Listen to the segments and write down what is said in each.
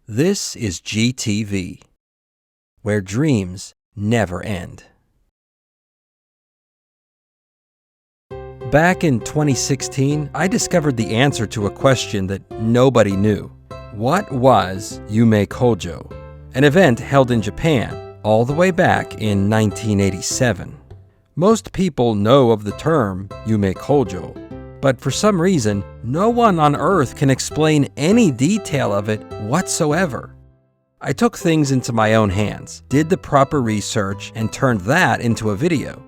This is GTV, where dreams never end. Back in 2016, I discovered the answer to a question that nobody knew. What was Yume Kojo? An event held in Japan all the way back in 1987. Most people know of the term Yume Kojo, but for some reason, no one on Earth can explain any detail of it whatsoever. I took things into my own hands, did the proper research, and turned that into a video.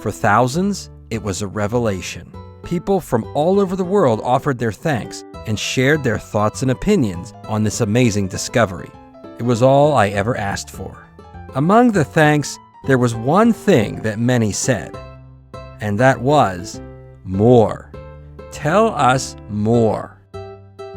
For thousands, it was a revelation. People from all over the world offered their thanks and shared their thoughts and opinions on this amazing discovery. It was all I ever asked for. Among the thanks, there was one thing that many said, and that was, more. Tell us more.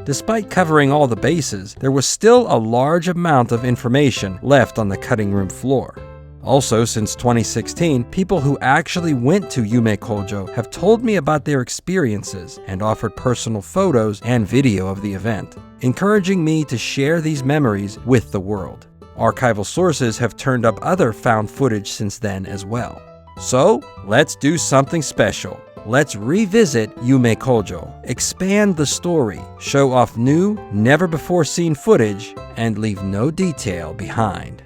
Despite covering all the bases, there was still a large amount of information left on the cutting room floor. Also, since 2016, people who actually went to Yume Kojo have told me about their experiences and offered personal photos and video of the event, encouraging me to share these memories with the world. Archival sources have turned up other found footage since then as well. So, let's do something special. Let's revisit Yume Kojo, expand the story, show off new, never-before-seen footage, and leave no detail behind.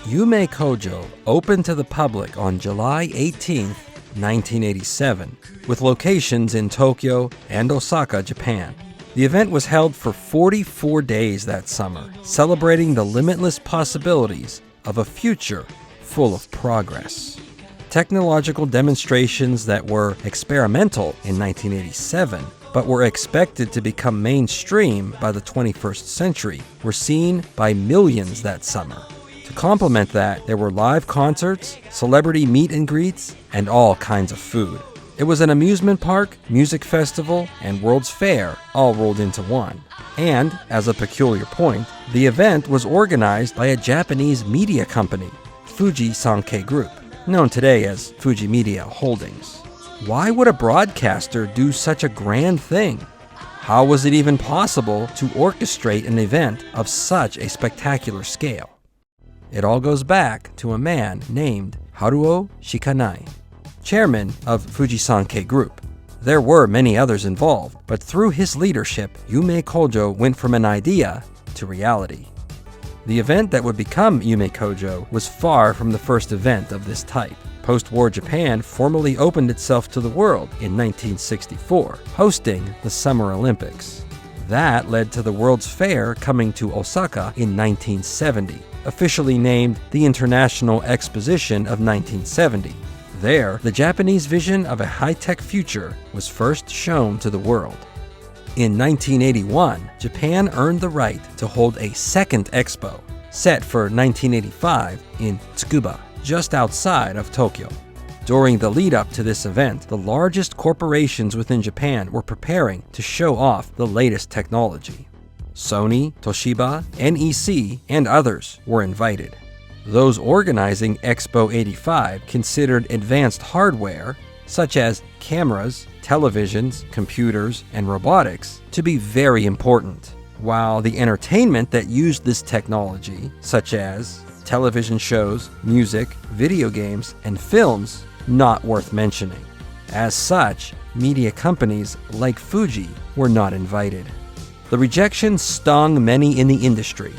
Yume Kojo opened to the public on July 18, 1987, with locations in Tokyo and Osaka, Japan. The event was held for 44 days that summer, celebrating the limitless possibilities of a future full of progress. Technological demonstrations that were experimental in 1987, but were expected to become mainstream by the 21st century, were seen by millions that summer. To complement that, there were live concerts, celebrity meet and greets, and all kinds of food. It was an amusement park, music festival, and World's Fair all rolled into one. And, as a peculiar point, the event was organized by a Japanese media company, Fuji Sankei Group, known today as Fuji Media Holdings. Why would a broadcaster do such a grand thing? How was it even possible to orchestrate an event of such a spectacular scale? It all goes back to a man named Haruo Shikanai, chairman of Fuji Sankei Group. There were many others involved, but through his leadership, Yume Kojo went from an idea to reality. The event that would become Yume Kojo was far from the first event of this type. Post-war Japan formally opened itself to the world in 1964, hosting the Summer Olympics. That led to the World's Fair coming to Osaka in 1970. Officially named the International Exposition of 1970. There, the Japanese vision of a high-tech future was first shown to the world. In 1981, Japan earned the right to hold a second expo, set for 1985 in Tsukuba, just outside of Tokyo. During the lead-up to this event, the largest corporations within Japan were preparing to show off the latest technology. Sony, Toshiba, NEC, and others were invited. Those organizing Expo 85 considered advanced hardware, such as cameras, televisions, computers, and robotics, to be very important, while the entertainment that used this technology, such as television shows, music, video games, and films, not worth mentioning. As such, media companies like Fuji were not invited. The rejection stung many in the industry.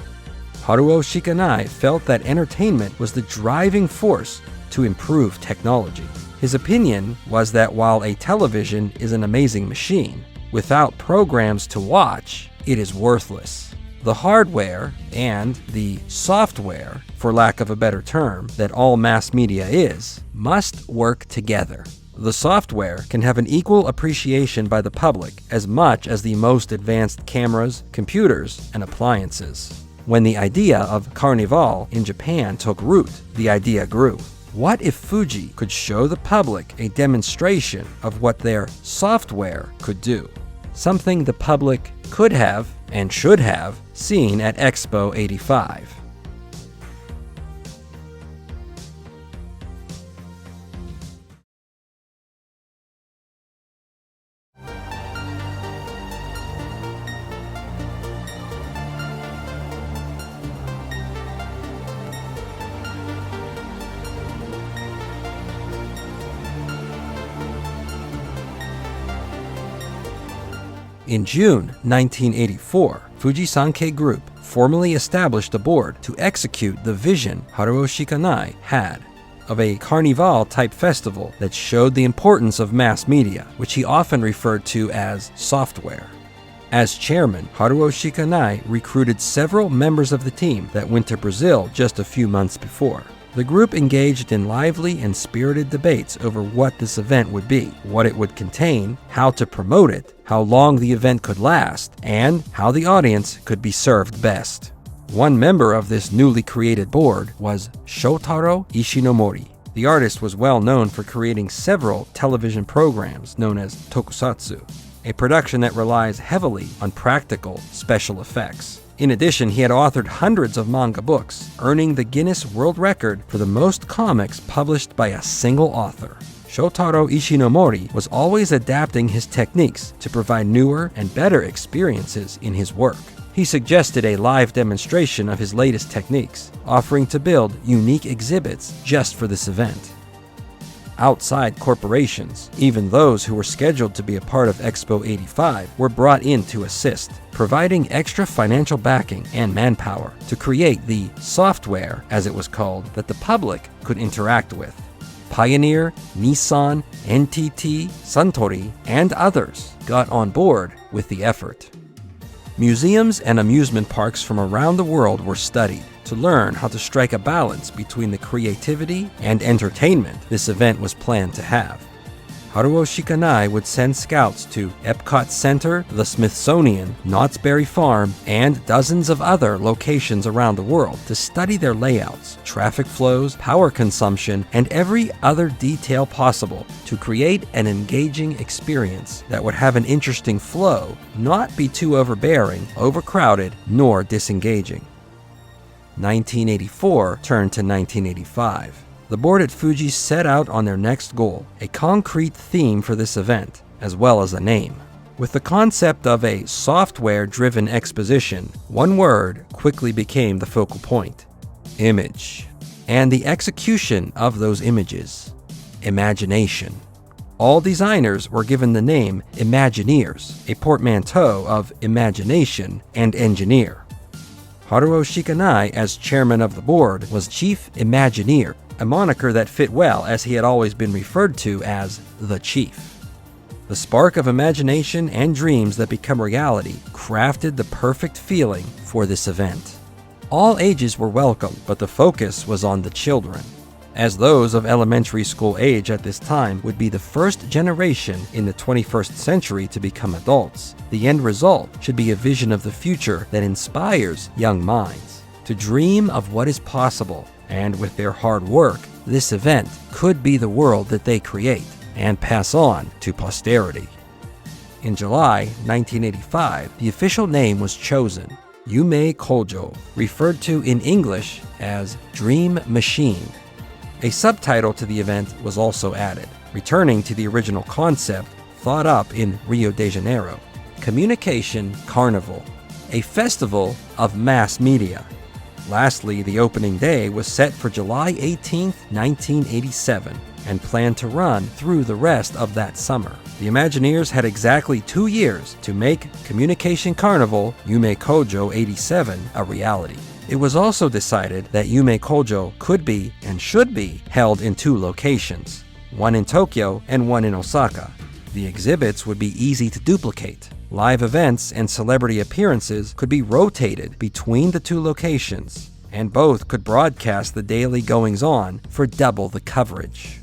Haruo Shikanai felt that entertainment was the driving force to improve technology. His opinion was that while a television is an amazing machine, without programs to watch, it is worthless. The hardware and the software, for lack of a better term, that all mass media is, must work together. The software can have an equal appreciation by the public as much as the most advanced cameras, computers, and appliances. When the idea of Carnival in Japan took root, the idea grew. What if Fuji could show the public a demonstration of what their software could do? Something the public could have and should have seen at Expo 85. In June 1984, Fuji Sankei Group formally established a board to execute the vision Haruo Shikanai had of a Carnival-type festival that showed the importance of mass media, which he often referred to as software. As chairman, Haruo Shikanai recruited several members of the team that went to Brazil just a few months before. The group engaged in lively and spirited debates over what this event would be, what it would contain, how to promote it, how long the event could last, and how the audience could be served best. One member of this newly created board was Shotaro Ishinomori. The artist was well known for creating several television programs known as tokusatsu, a production that relies heavily on practical special effects. In addition, he had authored hundreds of manga books, earning the Guinness World Record for the most comics published by a single author. Shotaro Ishinomori was always adapting his techniques to provide newer and better experiences in his work. He suggested a live demonstration of his latest techniques, offering to build unique exhibits just for this event. Outside corporations, even those who were scheduled to be a part of Expo 85, were brought in to assist, providing extra financial backing and manpower to create the software, as it was called, that the public could interact with. Pioneer, Nissan, NTT, Suntory, and others got on board with the effort. Museums and amusement parks from around the world were studied to learn how to strike a balance between the creativity and entertainment this event was planned to have. Haruo Shikanai would send scouts to Epcot Center, the Smithsonian, Knott's Berry Farm, and dozens of other locations around the world to study their layouts, traffic flows, power consumption, and every other detail possible to create an engaging experience that would have an interesting flow, not be too overbearing, overcrowded, nor disengaging. 1984 turned to 1985. The board at Fuji set out on their next goal, a concrete theme for this event, as well as a name. With the concept of a software-driven exposition, one word quickly became the focal point: image. And the execution of those images: imagination. All designers were given the name Imagineers, a portmanteau of imagination and engineer. Haruo Shikanai, as chairman of the board, was Chief Imagineer, a moniker that fit well as he had always been referred to as the Chief. The spark of imagination and dreams that become reality crafted the perfect feeling for this event. All ages were welcome, but the focus was on the children, as those of elementary school age at this time would be the first generation in the 21st century to become adults. The end result should be a vision of the future that inspires young minds to dream of what is possible, and with their hard work, this event could be the world that they create and pass on to posterity. In July 1985, the official name was chosen: Yume Kojo, referred to in English as Dream Machine. A subtitle to the event was also added, returning to the original concept thought up in Rio de Janeiro: Communication Carnival, a festival of mass media. Lastly, the opening day was set for July 18, 1987, and planned to run through the rest of that summer. The Imagineers had exactly 2 years to make Communication Carnival Yume Kojo 87 a reality. It was also decided that Yume Kojo could be and should be held in 2 locations, one in Tokyo and one in Osaka. The exhibits would be easy to duplicate. Live events and celebrity appearances could be rotated between the 2 locations, and both could broadcast the daily goings-on for double the coverage.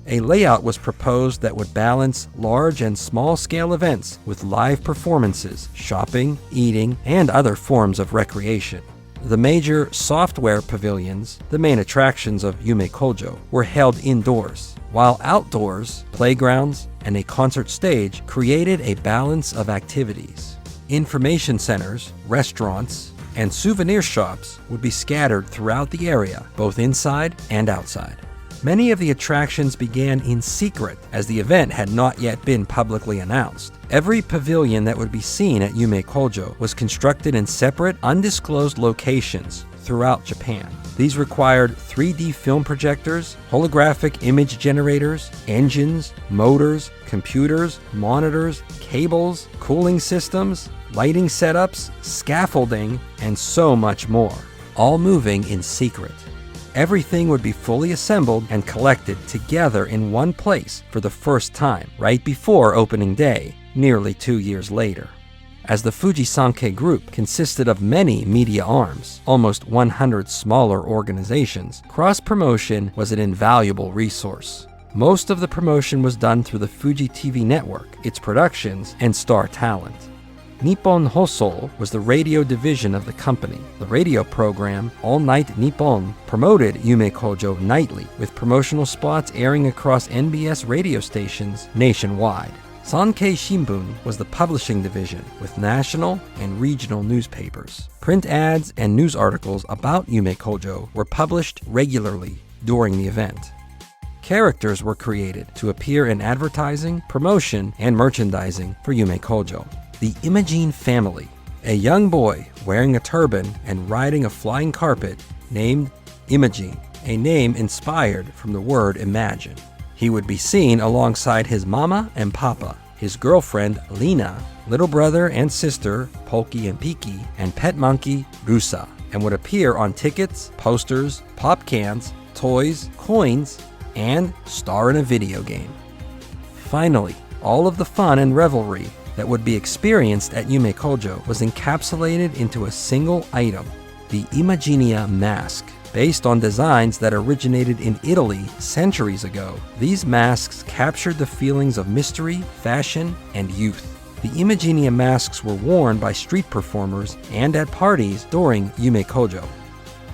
A layout was proposed that would balance large and small-scale events with live performances, shopping, eating, and other forms of recreation. The major software pavilions, the main attractions of Yume Kojo, were held indoors, while outdoors, playgrounds, and a concert stage created a balance of activities. Information centers, restaurants, and souvenir shops would be scattered throughout the area, both inside and outside. Many of the attractions began in secret, as the event had not yet been publicly announced. Every pavilion that would be seen at Yume Kojo was constructed in separate, undisclosed locations throughout Japan. These required 3D film projectors, holographic image generators, engines, motors, computers, monitors, cables, cooling systems, lighting setups, scaffolding, and so much more, all moving in secret. Everything would be fully assembled and collected together in one place for the first time, right before opening day, nearly 2 years later. As the Fuji Sankei Group consisted of many media arms, almost 100 smaller organizations, cross-promotion was an invaluable resource. Most of the promotion was done through the Fuji TV network, its productions, and star talent. Nippon Hoso was the radio division of the company. The radio program, All Night Nippon, promoted Yume Kojo nightly, with promotional spots airing across NBS radio stations nationwide. Sankei Shimbun was the publishing division, with national and regional newspapers. Print ads and news articles about Yume Kojo were published regularly during the event. Characters were created to appear in advertising, promotion, and merchandising for Yume Kojo. The Imogene family, a young boy wearing a turban and riding a flying carpet named Imogene, a name inspired from the word imagine. He would be seen alongside his mama and papa, his girlfriend Lina, little brother and sister Polky and Piki, and pet monkey Rusa, and would appear on tickets, posters, pop cans, toys, coins, and star in a video game. Finally, all of the fun and revelry that would be experienced at Yume Kojo was encapsulated into a single item, the Imagenia mask. Based on designs that originated in Italy centuries ago, these masks captured the feelings of mystery, fashion, and youth. The Imagenia masks were worn by street performers and at parties during Yume Kojo.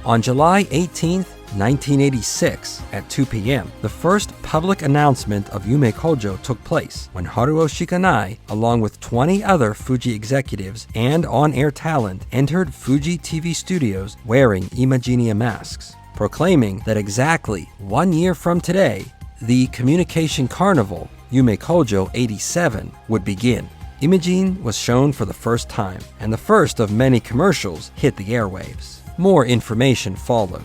On July 18, 1986, at 2 p.m., the first public announcement of Yume Kojo took place when Haruo Shikanai, along with 20 other Fuji executives and on-air talent, entered Fuji TV studios wearing Imagenia masks, proclaiming that exactly 1 year from today, the Communication Carnival, Yume Kojo 87, would begin. Imogene was shown for the first time, and the first of many commercials hit the airwaves. More information followed.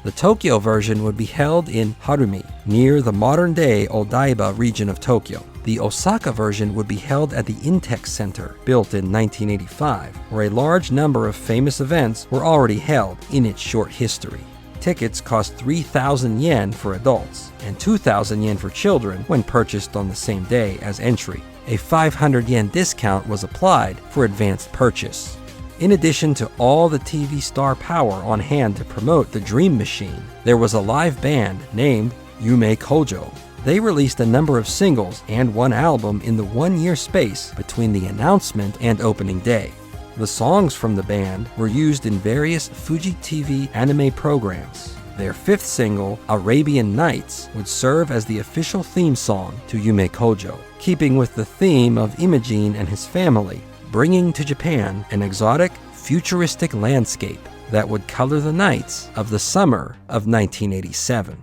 The Tokyo version would be held in Harumi, near the modern-day Odaiba region of Tokyo. The Osaka version would be held at the Intex Center, built in 1985, where a large number of famous events were already held in its short history. Tickets cost 3,000 yen for adults and 2,000 yen for children when purchased on the same day as entry. A 500 yen discount was applied for advanced purchase. In addition to all the TV star power on hand to promote the Dream Machine, there was a live band named Yume Kojo. They released a number of singles and one album in the 1 year space between the announcement and opening day. The songs from the band were used in various Fuji TV anime programs. Their fifth single, Arabian Nights, would serve as the official theme song to Yume Kojo, keeping with the theme of Imogene and his family, bringing to Japan an exotic, futuristic landscape that would color the nights of the summer of 1987.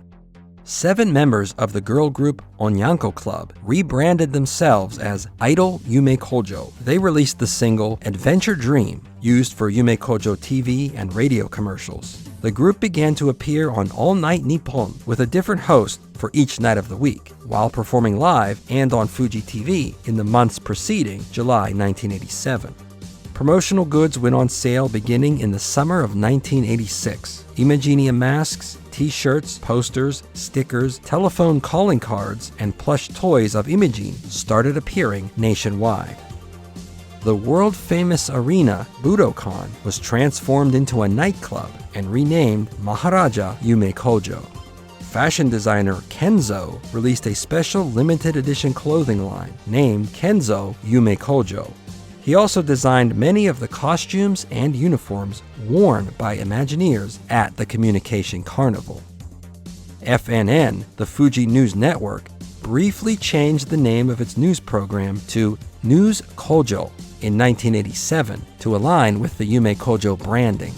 7 members of the girl group Onyanko Club rebranded themselves as Idol Yume Kojo. They released the single Adventure Dream, used for Yume Kojo TV and radio commercials. The group began to appear on All Night Nippon with a different host for each night of the week, while performing live and on Fuji TV in the months preceding July 1987. Promotional goods went on sale beginning in the summer of 1986. Imagenia masks, t-shirts, posters, stickers, telephone calling cards, and plush toys of Imogene started appearing nationwide. The world-famous arena, Budokan, was transformed into a nightclub and renamed Maharaja Yume Kojo. fashion designer Kenzo released a special limited edition clothing line named Kenzo Yume Kojo. He also designed many of the costumes and uniforms worn by Imagineers at the Communication Carnival. FNN, the Fuji News Network, briefly changed the name of its news program to News Kojo in 1987 to align with the Yume Kojo branding.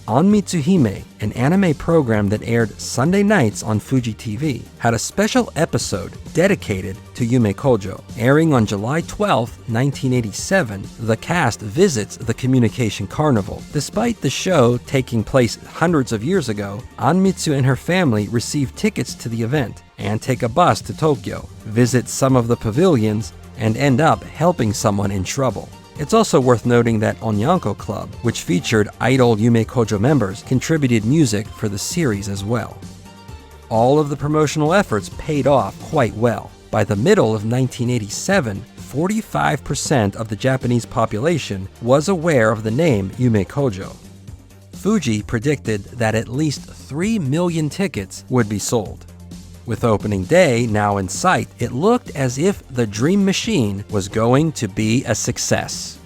Anmitsuhime, an anime program that aired Sunday nights on Fuji TV, had a special episode dedicated to Yume Kojo. Airing on July 12, 1987, the cast visits the Communication Carnival. Despite the show taking place hundreds of years ago, Anmitsu and her family receive tickets to the event and take a bus to Tokyo, visit some of the pavilions, and end up helping someone in trouble. It's also worth noting that Onyanko Club, which featured idol Yume Kojo members, contributed music for the series as well. All of the promotional efforts paid off quite well. By the middle of 1987, 45% of the Japanese population was aware of the name Yume Kojo. Fuji predicted that at least 3 million tickets would be sold. With opening day now in sight, it looked as if the Dream Machine was going to be a success.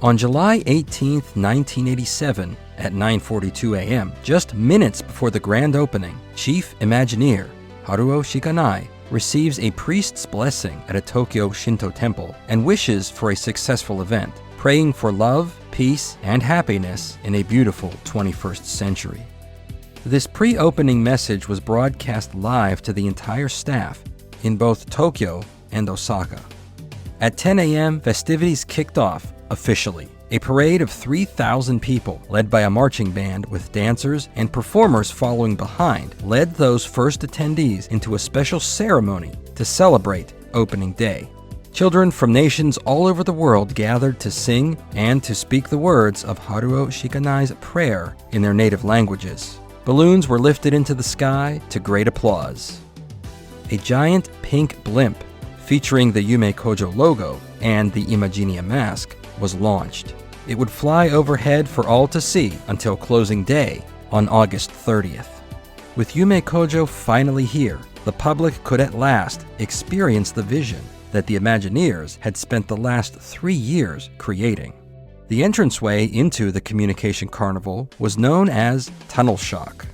On July 18, 1987, at 9:42 a.m., just minutes before the grand opening, Chief Imagineer Haruo Shikanai receives a priest's blessing at a Tokyo Shinto temple and wishes for a successful event, praying for love, peace, and happiness in a beautiful 21st century. This pre-opening message was broadcast live to the entire staff in both Tokyo and Osaka. At 10 a.m., festivities kicked off officially. A parade of 3,000 people, led by a marching band with dancers and performers following behind, led those first attendees into a special ceremony to celebrate opening day. Children from nations all over the world gathered to sing and to speak the words of Haruo Shikanai's prayer in their native languages. Balloons were lifted into the sky to great applause. A giant pink blimp featuring the Yume Kojo logo and the Imagineer mask was launched. It would fly overhead for all to see until closing day on August 30th. With Yume Kojo finally here, the public could at last experience the vision that the Imagineers had spent the last 3 years creating. The entranceway into the Communication Carnival was known as Tunnel Shock.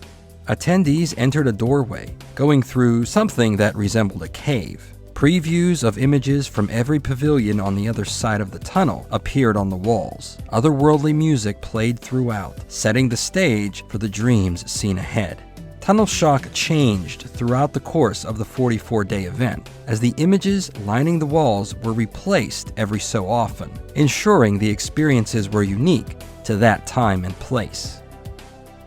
Attendees entered a doorway, going through something that resembled a cave. Previews of images from every pavilion on the other side of the tunnel appeared on the walls. Otherworldly music played throughout, setting the stage for the dreams seen ahead. Tunnel Shock changed throughout the course of the 44-day event, as the images lining the walls were replaced every so often, ensuring the experiences were unique to that time and place.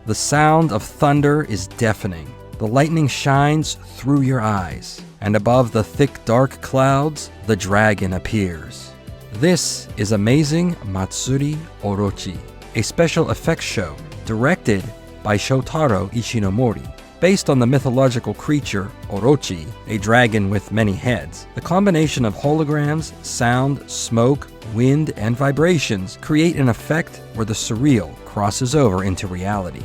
The sound of thunder is deafening. The lightning shines through your eyes, and above the thick dark clouds, the dragon appears. This is Amazing Matsuri Orochi, a special effects show directed by Shotaro Ishinomori. Based on the mythological creature Orochi, a dragon with many heads, the combination of holograms, sound, smoke, wind, and vibrations create an effect where the surreal crosses over into reality.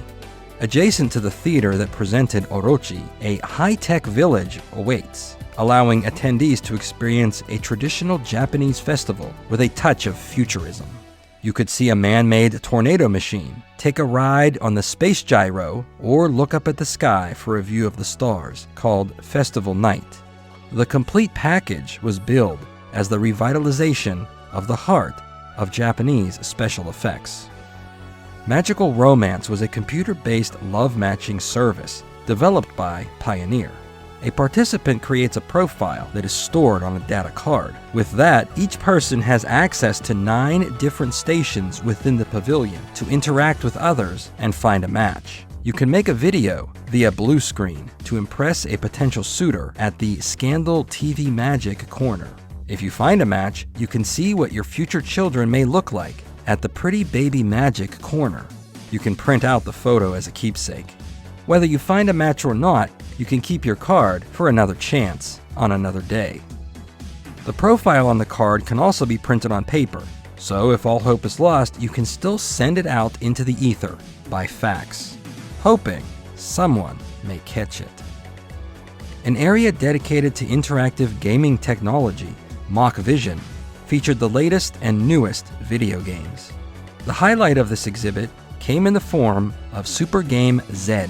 Adjacent to the theater that presented Orochi, a high-tech village awaits, allowing attendees to experience a traditional Japanese festival with a touch of futurism. You could see a man-made tornado machine, take a ride on the space gyro, or look up at the sky for a view of the stars, called Festival Night. The complete package was billed as the revitalization of the heart of Japanese special effects. Magical Romance was a computer-based love-matching service developed by Pioneer. A participant creates a profile that is stored on a data card. With that, each person has access to 9 different stations within the pavilion to interact with others and find a match. You can make a video via blue screen to impress a potential suitor at the Scandal TV Magic corner. If you find a match, you can see what your future children may look like at the Pretty Baby Magic corner. You can print out the photo as a keepsake. Whether you find a match or not, you can keep your card for another chance on another day. The profile on the card can also be printed on paper, so if all hope is lost, you can still send it out into the ether by fax, hoping someone may catch it. An area dedicated to interactive gaming technology, Mock Vision, featured the latest and newest video games. The highlight of this exhibit came in the form of Super Game Z,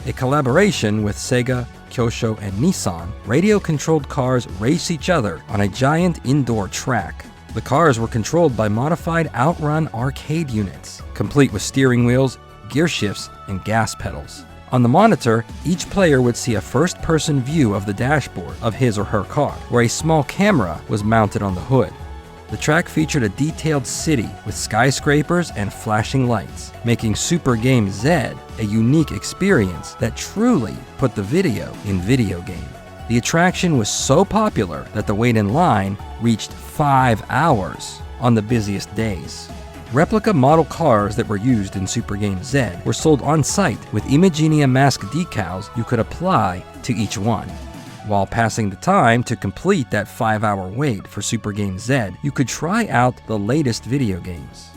a collaboration with Sega, Kyosho, and Nissan. Radio-controlled cars race each other on a giant indoor track. The cars were controlled by modified Outrun arcade units, complete with steering wheels, gear shifts, and gas pedals. On the monitor, each player would see a first-person view of the dashboard of his or her car, where a small camera was mounted on the hood. The track featured a detailed city with skyscrapers and flashing lights, making Super Game Z a unique experience that truly put the video in video game. The attraction was so popular that the wait in line reached 5 hours on the busiest days. Replica model cars that were used in Super Game Z were sold on-site with Imagenia mask decals you could apply to each one. While passing the time to complete that 5-hour wait for Super Game Z, you could try out the latest video games.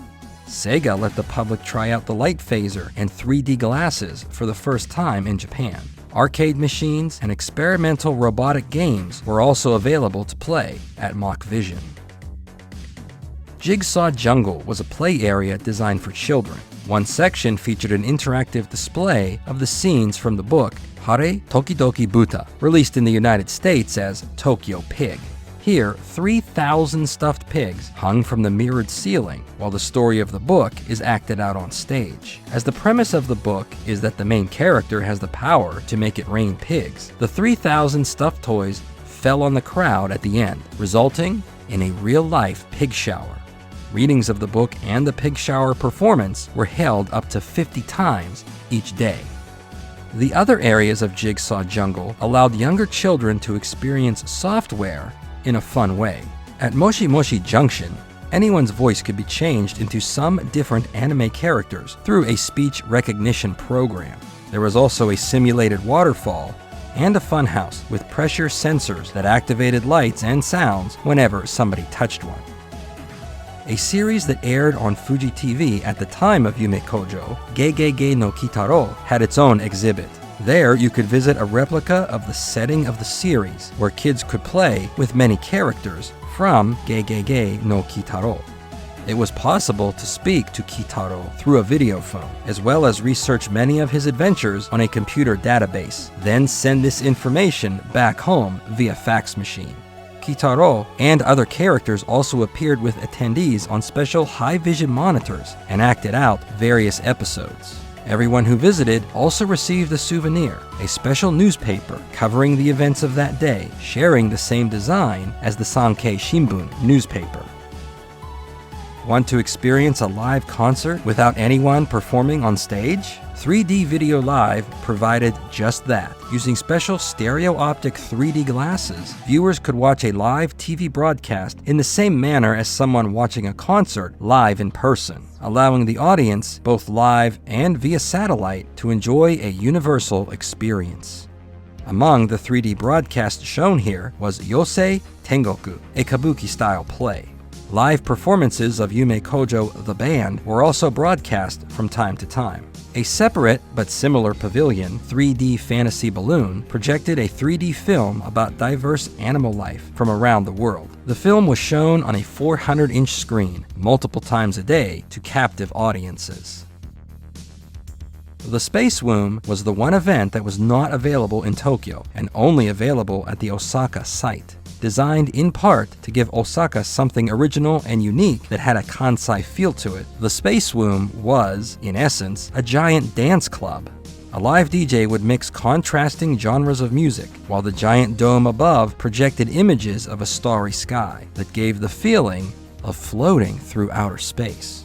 Sega let the public try out the light phaser and 3D glasses for the first time in Japan. Arcade machines and experimental robotic games were also available to play at Mock Vision. Jigsaw Jungle was a play area designed for children. One section featured an interactive display of the scenes from the book Hare Tokidoki Buta, released in the United States as Tokyo Pig. Here, 3,000 stuffed pigs hung from the mirrored ceiling, while the story of the book is acted out on stage. As the premise of the book is that the main character has the power to make it rain pigs, the 3,000 stuffed toys fell on the crowd at the end, resulting in a real-life pig shower. Readings of the book and the pig shower performance were held up to 50 times each day. The other areas of Jigsaw Jungle allowed younger children to experience software in a fun way. At Moshi Moshi Junction, anyone's voice could be changed into some different anime characters through a speech recognition program. There was also a simulated waterfall and a funhouse with pressure sensors that activated lights and sounds whenever somebody touched one. A series that aired on Fuji TV at the time of Yume Kojo, Gegege no Kitaro, had its own exhibit. There, you could visit a replica of the setting of the series, where kids could play with many characters from Gegege no Kitaro. It was possible to speak to Kitaro through a video phone, as well as research many of his adventures on a computer database, then send this information back home via fax machine. Kitaro and other characters also appeared with attendees on special high-vision monitors and acted out various episodes. Everyone who visited also received a souvenir, a special newspaper covering the events of that day, sharing the same design as the Sankei Shimbun newspaper. Want to experience a live concert without anyone performing on stage? 3D Video Live provided just that. Using special stereo-optic 3D glasses, viewers could watch a live TV broadcast in the same manner as someone watching a concert live in person, allowing the audience, both live and via satellite, to enjoy a universal experience. Among the 3D broadcasts shown here was Yosei Tengoku, a kabuki-style play. Live performances of Yume Kojo the band were also broadcast from time to time. A separate but similar pavilion, 3D Fantasy Balloon, projected a 3D film about diverse animal life from around the world. The film was shown on a 400-inch screen multiple times a day to captive audiences. The Space Womb was the one event that was not available in Tokyo and only available at the Osaka site. Designed in part to give Osaka something original and unique that had a Kansai feel to it, the Space Womb was, in essence, a giant dance club. A live DJ would mix contrasting genres of music, while the giant dome above projected images of a starry sky that gave the feeling of floating through outer space.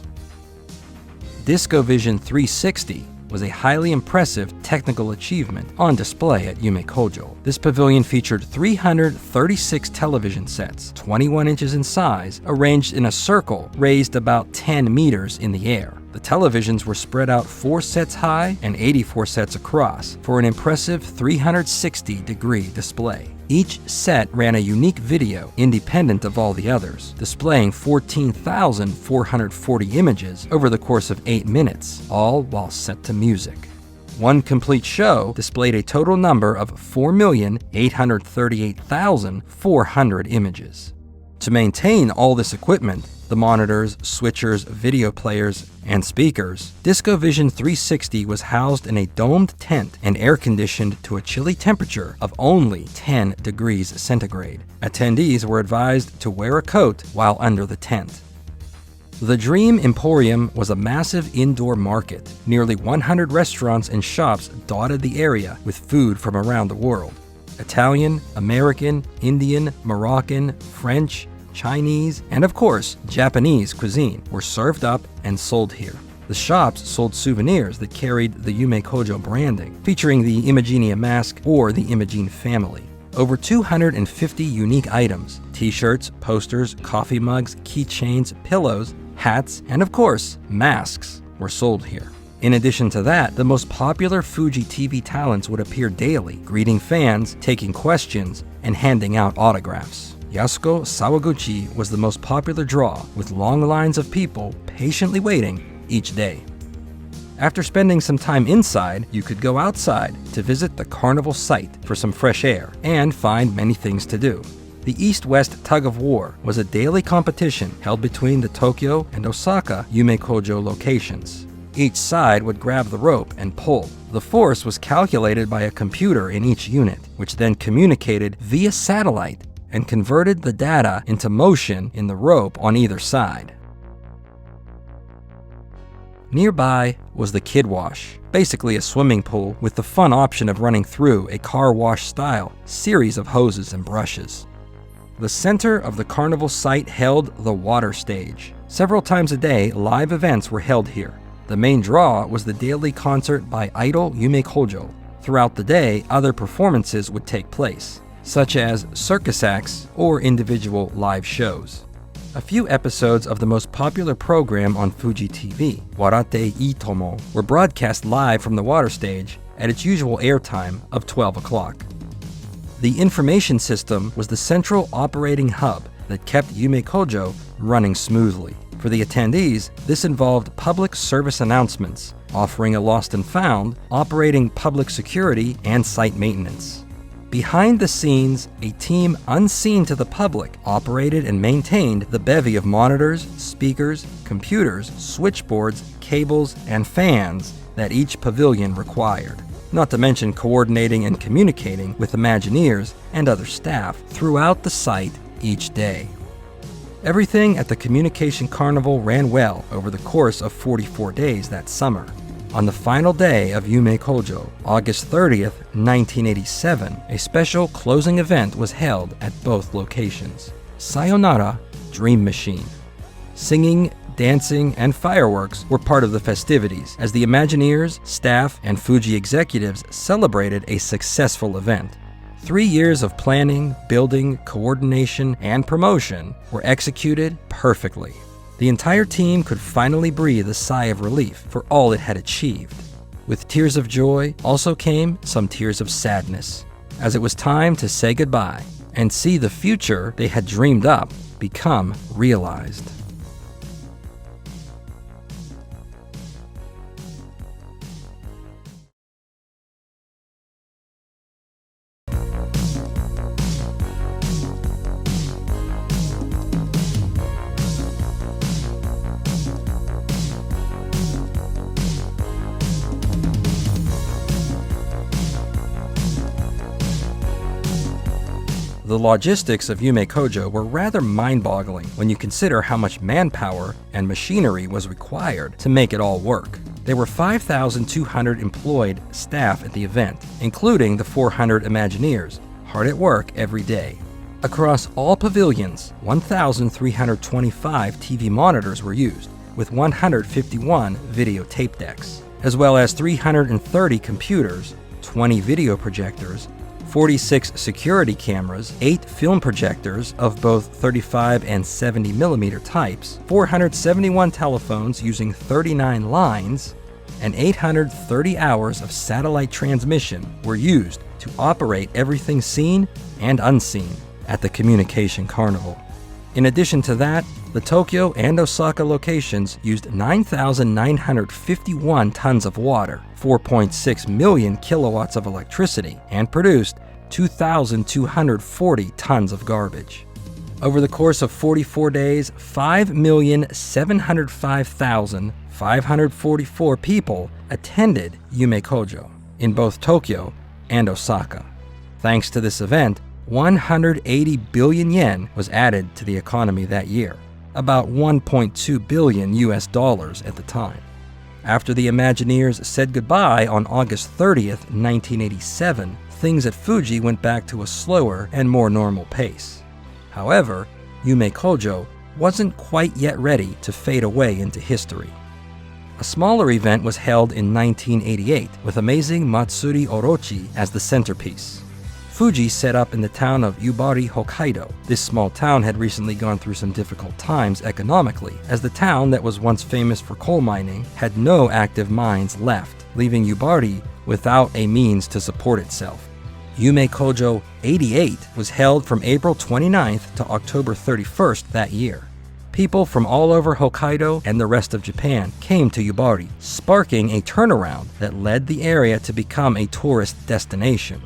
DiscoVision 360 was a highly impressive technical achievement on display at Yume Kojo. This pavilion featured 336 television sets, 21 inches in size, arranged in a circle raised about 10 meters in the air. The televisions were spread out 4 sets high and 84 sets across for an impressive 360-degree display. Each set ran a unique video independent of all the others, displaying 14,440 images over the course of 8 minutes, all while set to music. One complete show displayed a total number of 4,838,400 images. To maintain all this equipment, the monitors, switchers, video players, and speakers, DiscoVision 360 was housed in a domed tent and air-conditioned to a chilly temperature of only 10 degrees centigrade. Attendees were advised to wear a coat while under the tent. The Dream Emporium was a massive indoor market. Nearly 100 restaurants and shops dotted the area with food from around the world. Italian, American, Indian, Moroccan, French, Chinese, and of course, Japanese cuisine were served up and sold here. The shops sold souvenirs that carried the Yume Kojo branding, featuring the Imagenia mask or the Imagine family. Over 250 unique items, t-shirts, posters, coffee mugs, keychains, pillows, hats, and of course, masks were sold here. In addition to that, the most popular Fuji TV talents would appear daily, greeting fans, taking questions, and handing out autographs. Yasuko Sawaguchi was the most popular draw, with long lines of people patiently waiting each day. After spending some time inside, you could go outside to visit the carnival site for some fresh air and find many things to do. The East-West tug-of-war was a daily competition held between the Tokyo and Osaka Yume Kojo locations. Each side would grab the rope and pull. The force was calculated by a computer in each unit, which then communicated via satellite and converted the data into motion in the rope on either side. Nearby was the Kid Wash, basically a swimming pool with the fun option of running through a car wash style series of hoses and brushes. The center of the carnival site held the water stage. Several times a day, live events were held here. The main draw was the daily concert by idol Yume Kojo. Throughout the day, other performances would take place, such as circus acts or individual live shows. A few episodes of the most popular program on Fuji TV, Warate Itomo, were broadcast live from the water stage at its usual airtime of 12 o'clock. The information system was the central operating hub that kept Yume Kojo running smoothly. For the attendees, this involved public service announcements, offering a lost and found, operating public security, and site maintenance. Behind the scenes, a team unseen to the public operated and maintained the bevy of monitors, speakers, computers, switchboards, cables, and fans that each pavilion required, not to mention coordinating and communicating with Imagineers and other staff throughout the site each day. Everything at the Communication Carnival ran well over the course of 44 days that summer. On the final day of Yume Kojo, August 30th, 1987, a special closing event was held at both locations. Sayonara Dream Machine. Singing, dancing, and fireworks were part of the festivities as the Imagineers, staff, and Fuji executives celebrated a successful event. 3 years of planning, building, coordination, and promotion were executed perfectly. The entire team could finally breathe a sigh of relief for all it had achieved. With tears of joy also came some tears of sadness, as it was time to say goodbye and see the future they had dreamed up become realized. The logistics of Yume Kojo were rather mind-boggling when you consider how much manpower and machinery was required to make it all work. There were 5,200 employed staff at the event, including the 400 Imagineers, hard at work every day. Across all pavilions, 1,325 TV monitors were used, with 151 video tape decks. as well as 330 computers, 20 video projectors, 46 security cameras, 8 film projectors of both 35 and 70 millimeter types, 471 telephones using 39 lines, and 830 hours of satellite transmission were used to operate everything seen and unseen at the Communication Carnival. In addition to that, the Tokyo and Osaka locations used 9,951 tons of water, 4.6 million kilowatts of electricity, and produced 2,240 tons of garbage. Over the course of 44 days, 5,705,544 people attended Yume Kojo in both Tokyo and Osaka. Thanks to this event, 180 billion yen was added to the economy that year, about 1.2 billion US dollars at the time. After the Imagineers said goodbye on August 30th, 1987, things at Fuji went back to a slower and more normal pace. However, Yume Kojo wasn't quite yet ready to fade away into history. A smaller event was held in 1988 with amazing Matsuri Orochi as the centerpiece. Fuji set up in the town of Yubari, Hokkaido. This small town had recently gone through some difficult times economically, as the town that was once famous for coal mining had no active mines left, leaving Yubari without a means to support itself. Yume Kojo 88 was held from April 29th to October 31st that year. People from all over Hokkaido and the rest of Japan came to Yubari, sparking a turnaround that led the area to become a tourist destination.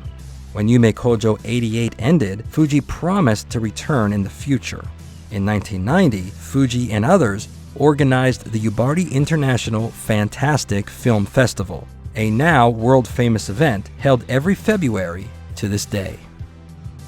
When Yume Kojo 88 ended, Fuji promised to return in the future. In 1990, Fuji and others organized the Yubari International Fantastic Film Festival, a now world-famous event held every February to this day.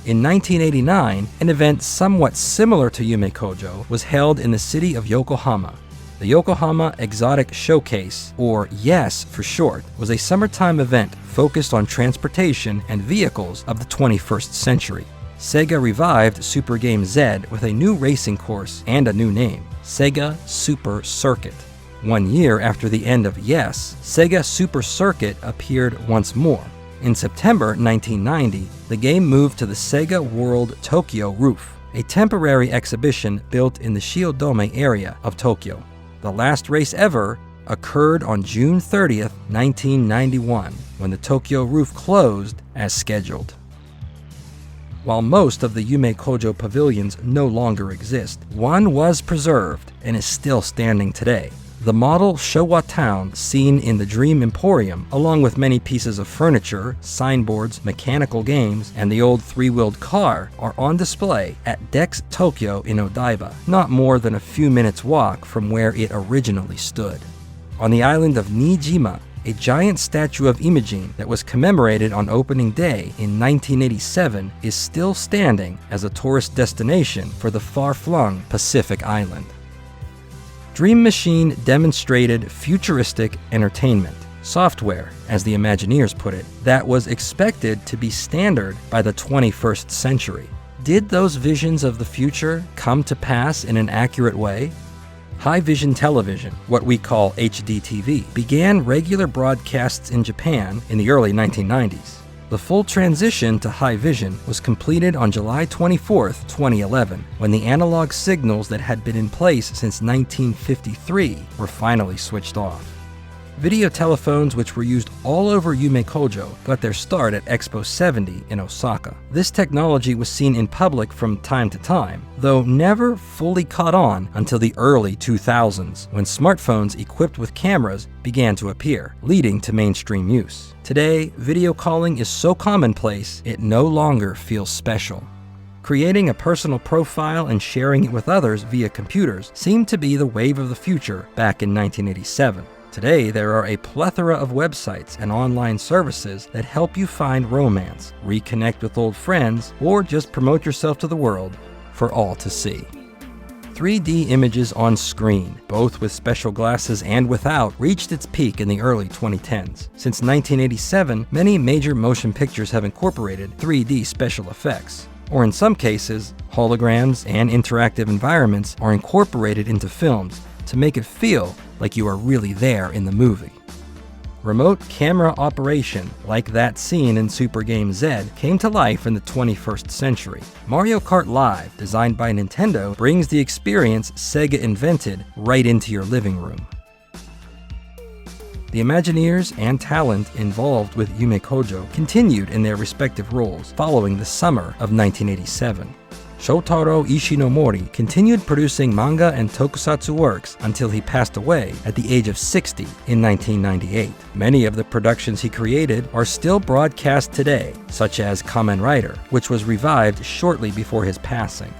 In 1989, an event somewhat similar to Yume Kojo was held in the city of Yokohama. The Yokohama Exotic Showcase, or YES for short, was a summertime event focused on transportation and vehicles of the 21st century. Sega revived Super Game Z with a new racing course and a new name, Sega Super Circuit. 1 year after the end of YES, Sega Super Circuit appeared once more. In September 1990, the game moved to the Sega World Tokyo Roof, a temporary exhibition built in the Shiodome area of Tokyo. The last race ever occurred on June 30th, 1991, when the Tokyo Roof closed as scheduled. While most of the Yume Kojo pavilions no longer exist, one was preserved and is still standing today. The model Showa town seen in the Dream Emporium, along with many pieces of furniture, signboards, mechanical games, and the old three-wheeled car, are on display at Dex Tokyo in Odaiba, not more than a few minutes' walk from where it originally stood. On the island of Niijima, a giant statue of Imogene that was commemorated on opening day in 1987 is still standing as a tourist destination for the far-flung Pacific Island. Dream Machine demonstrated futuristic entertainment, software, as the Imagineers put it, that was expected to be standard by the 21st century. Did those visions of the future come to pass in an accurate way? High-vision television, what we call HDTV, began regular broadcasts in Japan in the early 1990s. The full transition to high vision was completed on July 24, 2011, when the analog signals that had been in place since 1953 were finally switched off. Video telephones, which were used all over Yume Kojo, got their start at Expo 70 in Osaka. This technology was seen in public from time to time, though never fully caught on until the early 2000s, when smartphones equipped with cameras began to appear, leading to mainstream use. Today, video calling is so commonplace, it no longer feels special. Creating a personal profile and sharing it with others via computers seemed to be the wave of the future back in 1987. Today, there are a plethora of websites and online services that help you find romance, reconnect with old friends, or just promote yourself to the world for all to see. 3D images on screen, both with special glasses and without, reached its peak in the early 2010s. Since 1987, many major motion pictures have incorporated 3D special effects. Or in some cases, holograms and interactive environments are incorporated into films to make it feel like you are really there in the movie. Remote camera operation, like that seen in Super Game Z, came to life in the 21st century. Mario Kart Live, designed by Nintendo, brings the experience Sega invented right into your living room. The Imagineers and talent involved with Yume Kojo continued in their respective roles following the summer of 1987. Shotaro Ishinomori continued producing manga and tokusatsu works until he passed away at the age of 60 in 1998. Many of the productions he created are still broadcast today, such as Kamen Rider, which was revived shortly before his passing.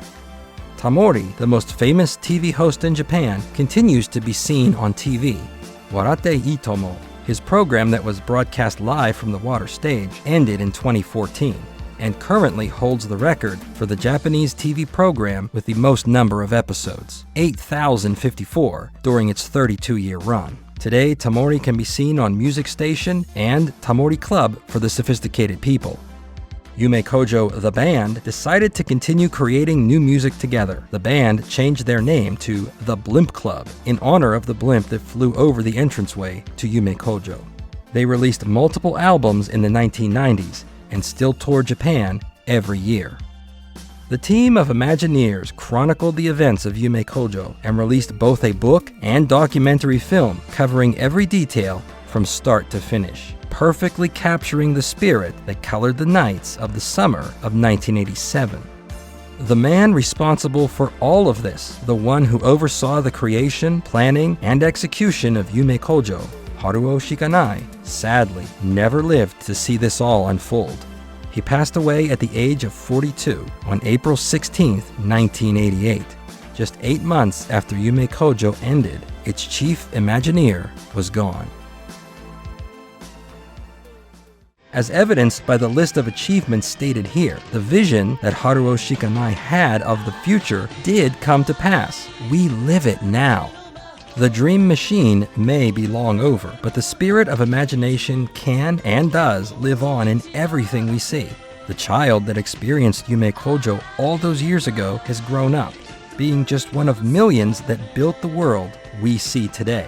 Tamori, the most famous TV host in Japan, continues to be seen on TV. Warate Itomo, his program that was broadcast live from the water stage, ended in 2014. And currently holds the record for the Japanese TV program with the most number of episodes, 8,054, during its 32-year run. Today, Tamori can be seen on Music Station and Tamori Club for the sophisticated people. Yume Kojo, the band, decided to continue creating new music together. The band changed their name to The Blimp Club in honor of the blimp that flew over the entranceway to Yume Kojo. They released multiple albums in the 1990s, and still tour Japan every year. The team of Imagineers chronicled the events of Yume Kojo and released both a book and documentary film covering every detail from start to finish, perfectly capturing the spirit that colored the nights of the summer of 1987. The man responsible for all of this, the one who oversaw the creation, planning, and execution of Yume Kojo, Haruo Shikanai, sadly never lived to see this all unfold. He passed away at the age of 42 on April 16, 1988. Just 8 months after Yume Kojo ended, its chief Imagineer was gone. As evidenced by the list of achievements stated here, the vision that Haruo Shikanai had of the future did come to pass. We live it now. The dream machine may be long over, but the spirit of imagination can and does live on in everything we see. The child that experienced Yume Kojo all those years ago has grown up, being just one of millions that built the world we see today.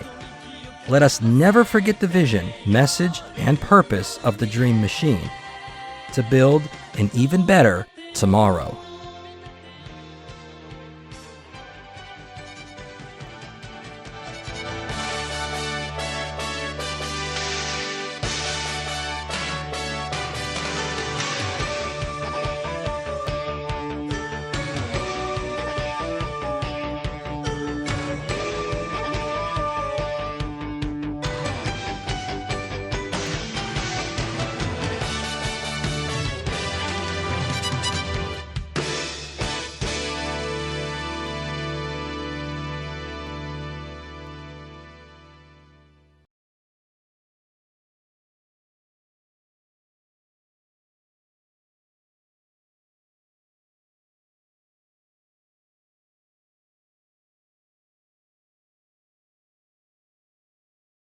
Let us never forget the vision, message, and purpose of the dream machine: to build an even better tomorrow.